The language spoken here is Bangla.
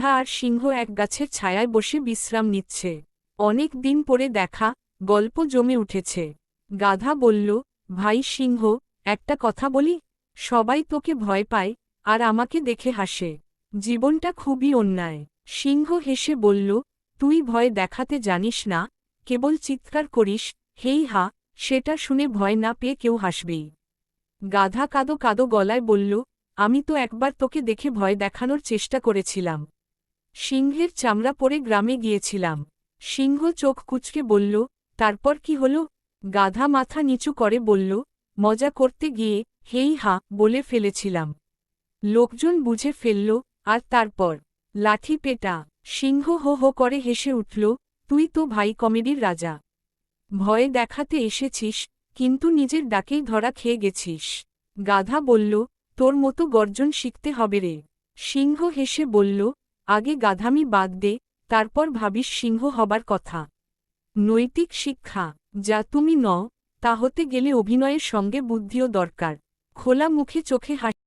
গাধা আর সিংহ এক গাছের ছায়ায় বসে বিশ্রাম নিচ্ছে। অনেক দিন পরে দেখা, গল্প জমে উঠেছে। গাধা বলল, ভাই সিংহ, একটা কথা বলি? সবাই তোকে ভয় পায়, আর আমাকে দেখে হাসে। জীবনটা খুবই অন্যায়। সিংহ হেসে বলল, তুই ভয় দেখাতে জানিস না, কেবল চিৎকার করিস, হেই হা, সেটা শুনে ভয় না পেয়ে কেউ হাসবেই। গাধা কাঁদো কাঁদো গলায় বলল, আমি তো একবার তোকে দেখে ভয় দেখানোর চেষ্টা করেছিলাম। সিংহের চামড়া পরে গ্রামে গিয়েছিলাম। সিংহ চোখ কুঁচকে বলল, তারপর কি হলো? গাধা মাথা নিচু করে বলল, মজা করতে গিয়ে, হেই হা বলে ফেলেছিলাম। লোকজন বুঝে ফেলল, আর তারপর লাঠি পেটা। সিংহ হো হো করে হেসে উঠল, তুই তো ভাই কমেডির রাজা। ভয় দেখাতে এসেছিস, কিন্তু নিজের ডাকেই ধরা খেয়ে গেছিস। গাধা বলল, তোর মতো গর্জন শিখতে হবে রে। সিংহ হেসে বলল, আগে গাধামি বাদ দে, তারপর ভাবিস সিংহ হবার কথা। নৈতিক শিক্ষা, যা তুমি নও, তা হতে গেলে অভিনয়ের সঙ্গে বুদ্ধিও দরকার। খোলা মুখে চোখে হাসি